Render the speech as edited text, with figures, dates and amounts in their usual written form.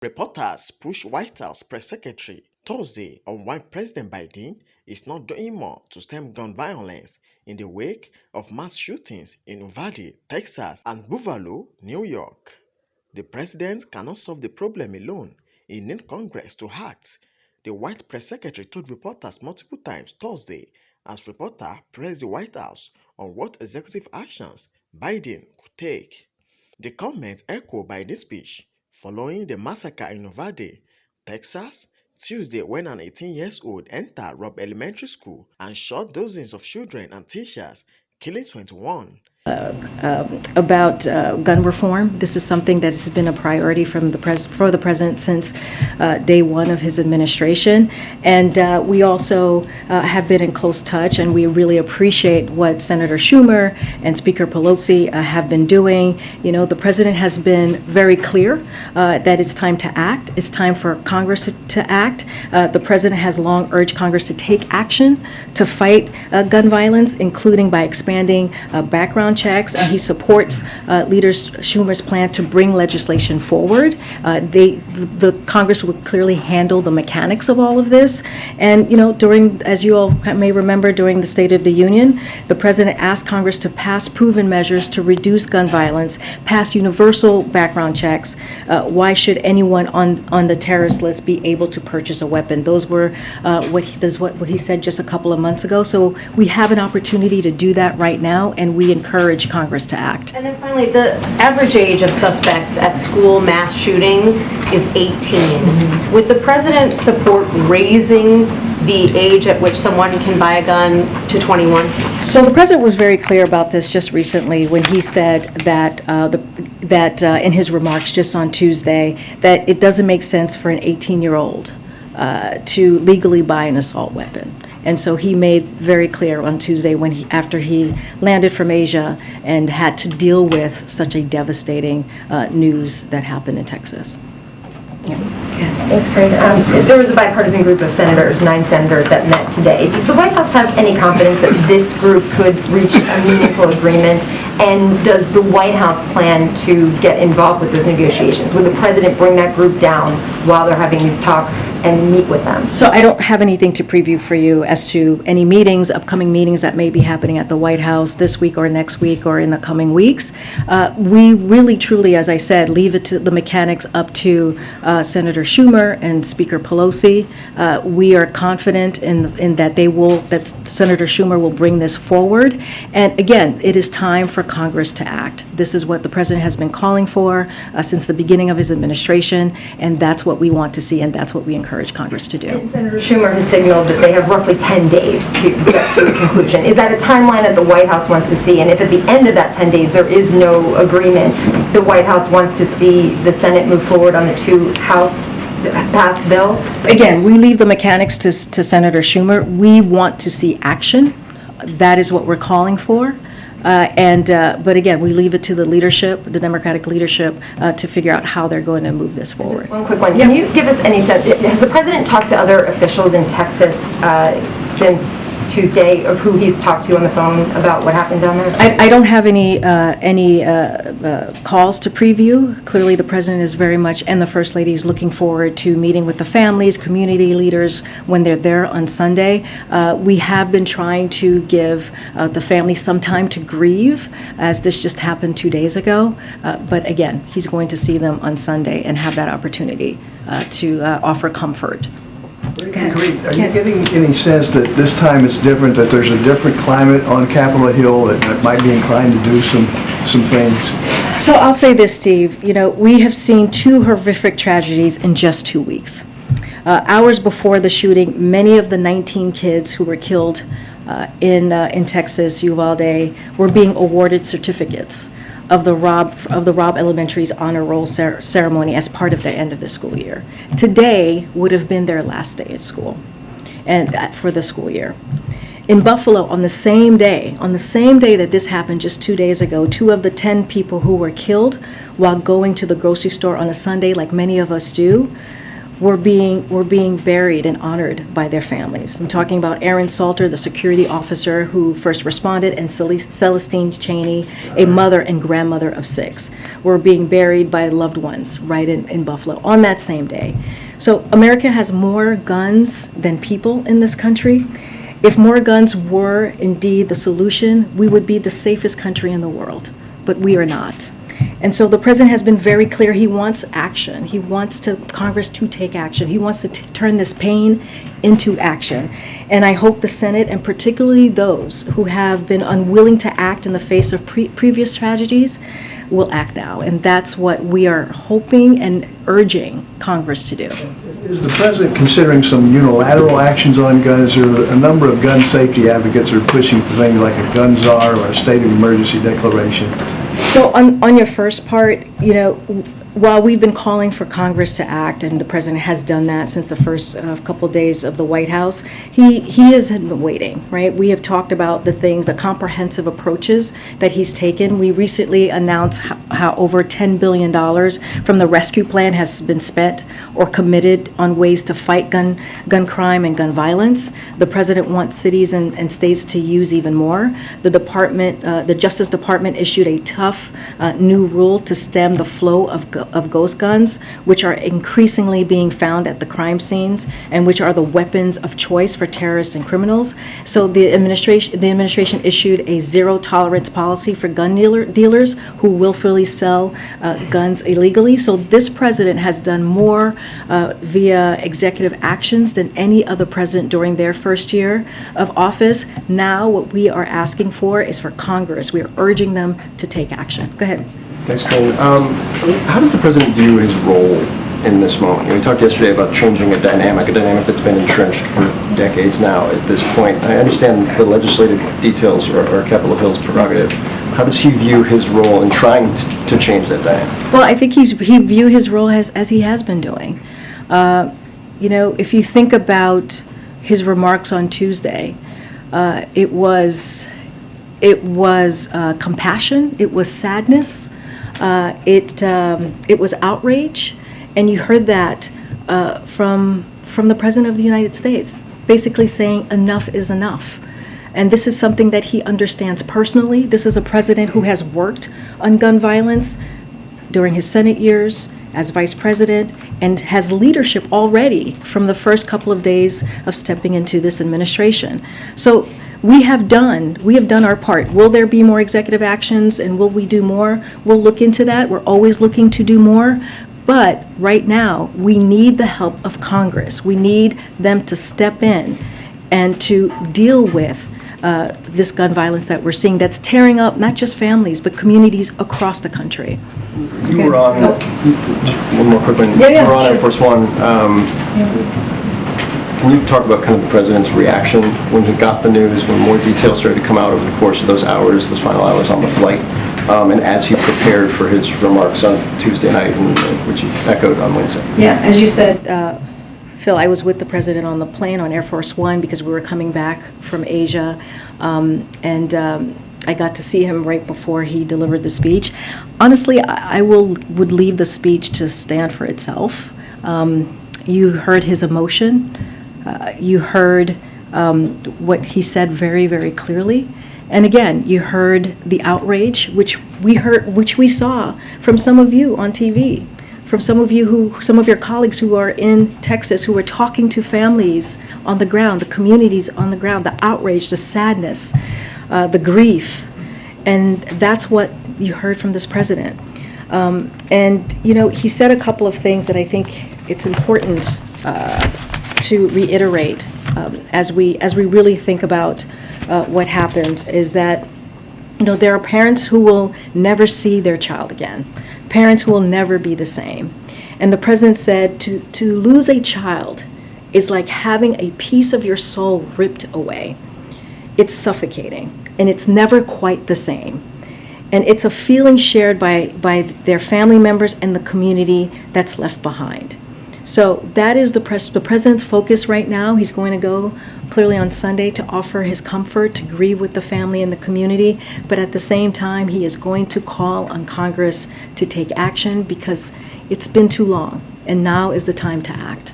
Reporters push White House press secretary Thursday on why President Biden is not doing more to stem gun violence in the wake of mass shootings in Uvalde, Texas, and Buffalo, New York. The president cannot solve the problem alone. He needs Congress to act, the White press secretary told reporters multiple times Thursday as reporters pressed the White House on what executive actions Biden could take. The comments echo Biden's speech following the massacre in Uvalde, Texas, Tuesday when an 18-year-old entered Robb Elementary School and shot dozens of children and teachers, killing 21. About gun reform. This is something that has been a priority for the president since day one of his administration. And we also have been in close touch, and we really appreciate what Senator Schumer and Speaker Pelosi have been doing. You know, the president has been very clear that it's time to act. It's time for Congress to act. The president has long urged Congress to take action to fight gun violence, including by expanding background checks, and he supports Leader Schumer's plan to bring legislation forward. The Congress would clearly handle the mechanics of all of this. And, you know, as you all may remember, during the State of the Union, the president asked Congress to pass proven measures to reduce gun violence, pass universal background checks. Why should anyone on the terrorist list be able to purchase a weapon? Those were what he said just a couple of months ago. So we have an opportunity to do that right now, and we encourage Congress to act. And then finally, the average age of suspects at school mass shootings is 18. Mm-hmm. Would the president support raising the age at which someone can buy a gun to 21? So the president was very clear about this just recently when he said that in his remarks just on Tuesday that it doesn't make sense for an 18-year-old to legally buy an assault weapon. And so he made very clear on Tuesday after he landed from Asia and had to deal with such a devastating news that happened in Texas. Yeah. Thanks, Craig. There was a bipartisan group of senators, 9 senators, that met today. Does the White House have any confidence that this group could reach a meaningful agreement? And does the White House plan to get involved with those negotiations? Would the president bring that group down while they're having these talks and meet with them? So I don't have anything to preview for you as to any meetings, upcoming meetings that may be happening at the White House this week or next week or in the coming weeks. We really, truly, as I said, leave it to the mechanics up to Senator Schumer and Speaker Pelosi. We are confident in that that Senator Schumer will bring this forward. And again, it is time for Congress to act. This is what the president has been calling for since the beginning of his administration, and that's what we want to see, and that's what we encourage Congress to do. And Senator Schumer has signaled that they have roughly 10 days to get to a conclusion. Is that a timeline that the White House wants to see? And if at the end of that 10 days there is no agreement, the White House wants to see the Senate move forward on the 2 House passed bills? Again, we leave the mechanics to Senator Schumer. We want to see action. That is what we're calling for. But again, we leave it to the leadership, the Democratic leadership, to figure out how they're going to move this forward. One quick one. Can you give us any sense, has the president talked to other officials in Texas since Tuesday, of who he's talked to on the phone about what happened down there? I don't have any calls to preview. Clearly, the president is very much, and the First Lady is looking forward to meeting with the families, community leaders when they're there on Sunday. We have been trying to give the family some time to grieve, as this just happened 2 days ago. But again, he's going to see them on Sunday and have that opportunity to offer comfort. Are you getting any sense that this time it's different, that there's a different climate on Capitol Hill that might be inclined to do some things? So I'll say this, Steve. You know, we have seen 2 horrific tragedies in just 2 weeks. Hours before the shooting, many of the 19 kids who were killed in Texas, Uvalde, were being awarded certificates of the Robb Elementary's honor roll ceremony as part of the end of the school year. Today would have been their last day at school, and for the school year. In Buffalo, on the same day that this happened just 2 days ago, 2 of the 10 people who were killed while going to the grocery store on a Sunday, like many of us do, were being buried and honored by their families. I'm talking about Aaron Salter, the security officer who first responded, and Celestine Cheney, a mother and grandmother of 6, were being buried by loved ones right in Buffalo on that same day. So America has more guns than people in this country. If more guns were indeed the solution, we would be the safest country in the world, but we are not. And so the president has been very clear. He wants action. He wants Congress to take action. He wants to turn this pain into action. And I hope the Senate, and particularly those who have been unwilling to act in the face of previous tragedies, will act now. And that's what we are hoping and urging Congress to do. Is the president considering some unilateral actions on guns? There are a number of gun safety advocates who are pushing for things like a gun czar or a state of emergency declaration. So on your first part, while we've been calling for Congress to act, and the president has done that since the first couple days of the White House, he has been waiting, right? We have talked about the comprehensive approaches that he's taken. We recently announced how over $10 billion from the rescue plan has been spent or committed on ways to fight gun crime and gun violence. The president wants cities and states to use even more. The Justice Department issued a tough new rule to stem the flow of ghost guns, which are increasingly being found at the crime scenes and which are the weapons of choice for terrorists and criminals. So the administration issued a zero tolerance policy for gun dealers who willfully sell guns illegally. So this president has done more via executive actions than any other president during their first year of office. Now what we are asking for is for Congress. We are urging them to take action. Go ahead. Thanks, Colleen. How does the president view his role in this moment? We talked yesterday about changing a dynamic that's been entrenched for decades now at this point. I understand the legislative details are Capitol Hill's prerogative. How does he view his role in trying to change that dynamic? Well, I think he view his role as he has been doing. If you think about his remarks on Tuesday, it was compassion, it was sadness, it was outrage, and you heard that from the President of the United States, basically saying enough is enough. And this is something that he understands personally. This is a president who has worked on gun violence during his Senate years as vice president and has leadership already from the first couple of days of stepping into this administration. So we have done our part. Will there be more executive actions, and will we do more? We'll look into that. We're always looking to do more. But right now, we need the help of Congress. We need them to step in and to deal with this gun violence that we're seeing that's tearing up not just families, but communities across the country. You were on, just one more quick one. Yeah, you were on sure. Air Force One. Can you talk about kind of the president's reaction when he got the news, when more details started to come out over the course of those final hours on the flight, and as he prepared for his remarks on Tuesday night, which he echoed on Wednesday? Yeah, as you said, Phil, I was with the president on the plane on Air Force One because we were coming back from Asia, and I got to see him right before he delivered the speech. Honestly, I would leave the speech to stand for itself. You heard his emotion. You heard what he said very, very clearly. And again, you heard the outrage, which we saw from some of you on TV, from some of your colleagues who are in Texas, who are talking to families on the ground, the communities on the ground, the outrage, the sadness, the grief. And that's what you heard from this president. And he said a couple of things that I think it's important to reiterate as we really think about what happened, is that there are parents who will never see their child again, parents who will never be the same. And the president said to lose a child is like having a piece of your soul ripped away. It's suffocating, and it's never quite the same. And it's a feeling shared by their family members and the community that's left behind. So that is the president's focus right now. He's going to go clearly on Sunday to offer his comfort, to grieve with the family and the community, but at the same time, he is going to call on Congress to take action because it's been too long, and now is the time to act.